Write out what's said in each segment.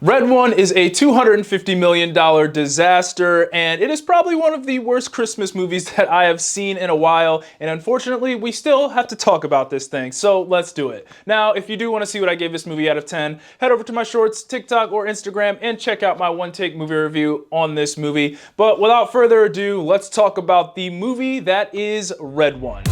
Red One is a $250 million disaster, and it is probably one of the worst Christmas movies that I have seen in a while, and unfortunately, we still have to talk about this thing, so let's do it. Now, if you do want to see what I gave this movie out of 10, head over to my shorts, TikTok, or Instagram, and check out my one-take movie review on this movie. But without further ado, let's talk about the movie that is Red One.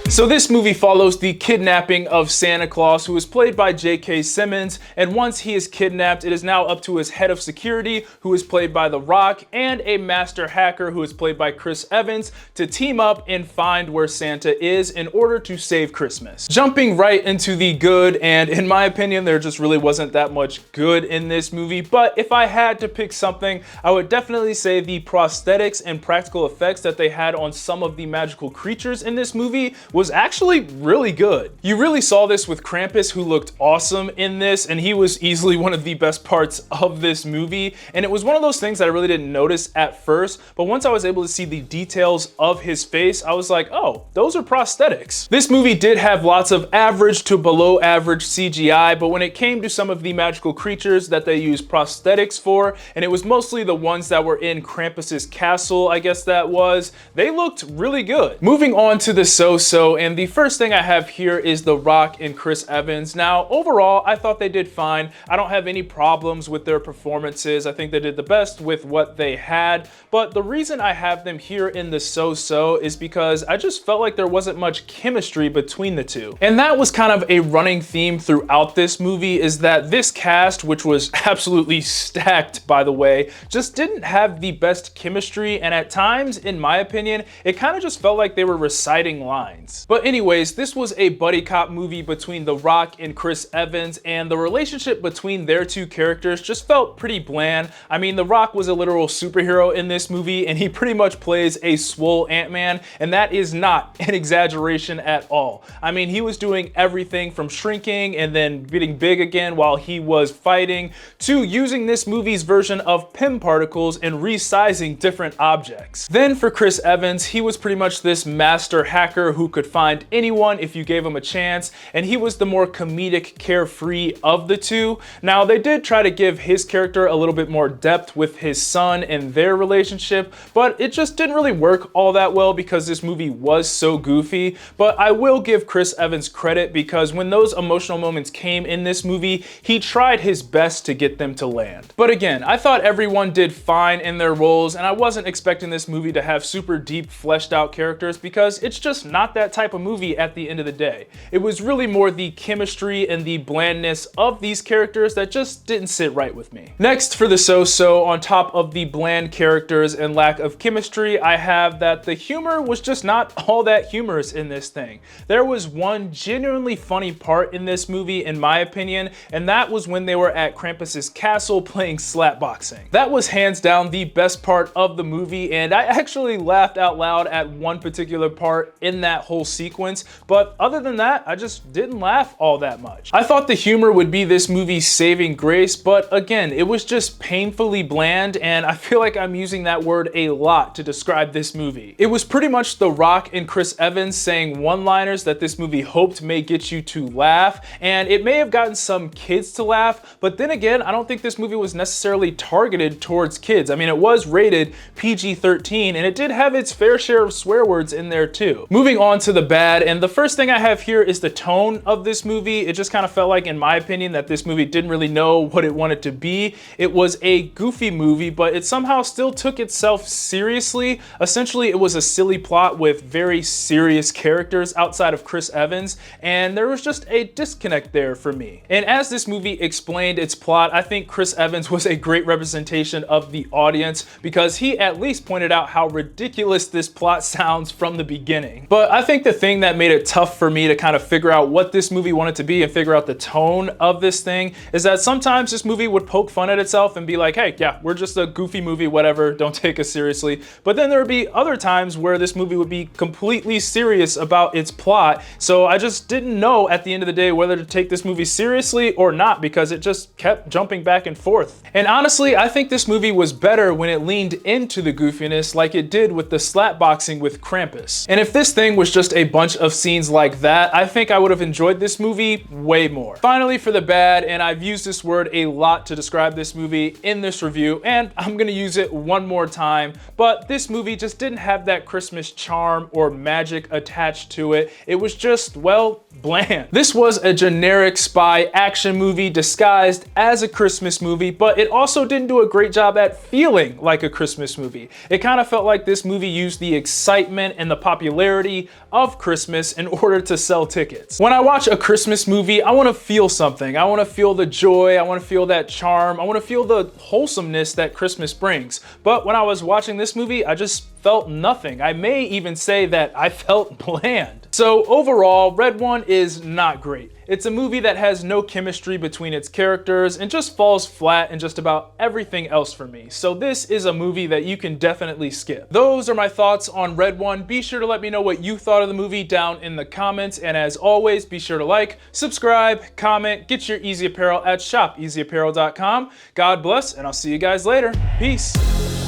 So this movie follows the kidnapping of Santa Claus, who is played by J.K. Simmons, and once he is kidnapped, it is now up to his head of security, who is played by The Rock, and a master hacker, who is played by Chris Evans, to team up and find where Santa is in order to save Christmas. Jumping right into the good, and in my opinion, there just really wasn't that much good in this movie, but if I had to pick something, I would definitely say the prosthetics and practical effects that they had on some of the magical creatures in this movie was actually really good. You really saw this with Krampus, who looked awesome in this, and he was easily one of the best parts of this movie. And it was one of those things that I really didn't notice at first, but once I was able to see the details of his face, I was like, oh, those are prosthetics. This movie did have lots of average to below average CGI, but when it came to some of the magical creatures that they used prosthetics for, and it was mostly the ones that were in Krampus's castle, I guess that was, they looked really good. Moving on to the so-so, and the first thing I have here is The Rock and Chris Evans. Now, overall, I thought they did fine. I don't have any problems with their performances. I think they did the best with what they had, but the reason I have them here in the so-so is because I just felt like there wasn't much chemistry between the two. And that was kind of a running theme throughout this movie, is that this cast, which was absolutely stacked, by the way, just didn't have the best chemistry, and at times, in my opinion, it kind of just felt like they were reciting lines. But anyways, this was a buddy cop movie between The Rock and Chris Evans, and the relationship between their two characters just felt pretty bland. I mean, The Rock was a literal superhero in this movie, and he pretty much plays a swole Ant-Man, and that is not an exaggeration at all. I mean, he was doing everything from shrinking and then getting big again while he was fighting, to using this movie's version of Pym particles and resizing different objects. Then for Chris Evans, he was pretty much this master hacker who could find anyone if you gave him a chance, and he was the more comedic, carefree of the two. Now, they did try to give his character a little bit more depth with his son and their relationship, but it just didn't really work all that well because this movie was so goofy. But I will give Chris Evans credit, because when those emotional moments came in this movie, he tried his best to get them to land. But again, I thought everyone did fine in their roles, and I wasn't expecting this movie to have super deep, fleshed out characters, because it's just not that type of movie at the end of the day. It was really more the chemistry and the blandness of these characters that just didn't sit right with me. Next, for the so-so, on top of the bland characters and lack of chemistry, I have that the humor was just not all that humorous in this thing. There was one genuinely funny part in this movie, in my opinion, and that was when they were at Krampus's castle playing slap boxing. That was hands down the best part of the movie, and I actually laughed out loud at one particular part in that whole sequence, but other than that, I just didn't laugh all that much. I thought the humor would be this movie's saving grace, but again, it was just painfully bland, and I feel like I'm using that word a lot to describe this movie. It was pretty much The Rock and Chris Evans saying one-liners that this movie hoped may get you to laugh, and it may have gotten some kids to laugh, but then again, I don't think this movie was necessarily targeted towards kids. I mean, it was rated PG-13, and it did have its fair share of swear words in there too. Moving on to the bad, and the first thing I have here is the tone of this movie. It just kind of felt like, in my opinion, that this movie didn't really know what it wanted to be. It was a goofy movie, but it somehow still took itself seriously. Essentially, it was a silly plot with very serious characters outside of Chris Evans, and there was just a disconnect there for me. And as this movie explained its plot, I think Chris Evans was a great representation of the audience, because he at least pointed out how ridiculous this plot sounds from the beginning. But I think the thing that made it tough for me to kind of figure out what this movie wanted to be and figure out the tone of this thing is that sometimes this movie would poke fun at itself and be like, hey, yeah, we're just a goofy movie, whatever, don't take us seriously. But then there would be other times where this movie would be completely serious about its plot. So I just didn't know at the end of the day whether to take this movie seriously or not, because it just kept jumping back and forth. And honestly, I think this movie was better when it leaned into the goofiness like it did with the slapboxing with Krampus. And if this thing was just a bunch of scenes like that, I think I would have enjoyed this movie way more. Finally, for the bad, and I've used this word a lot to describe this movie in this review, and I'm gonna use it one more time, but this movie just didn't have that Christmas charm or magic attached to it. It was just, well, bland. This was a generic spy action movie disguised as a Christmas movie, but it also didn't do a great job at feeling like a Christmas movie. It kind of felt like this movie used the excitement and the popularity of Christmas in order to sell tickets. When I watch a Christmas movie, I want to feel something. I want to feel the joy, I want to feel that charm, I want to feel the wholesomeness that Christmas brings. But when I was watching this movie, I just felt nothing. I may even say that I felt bland. So overall, Red One is not great. It's a movie that has no chemistry between its characters and just falls flat in just about everything else for me. So this is a movie that you can definitely skip. Those are my thoughts on Red One. Be sure to let me know what you thought of the movie down in the comments. And as always, be sure to like, subscribe, comment, get your Eazy Apparel at shopeasyapparel.com. God bless, and I'll see you guys later. Peace.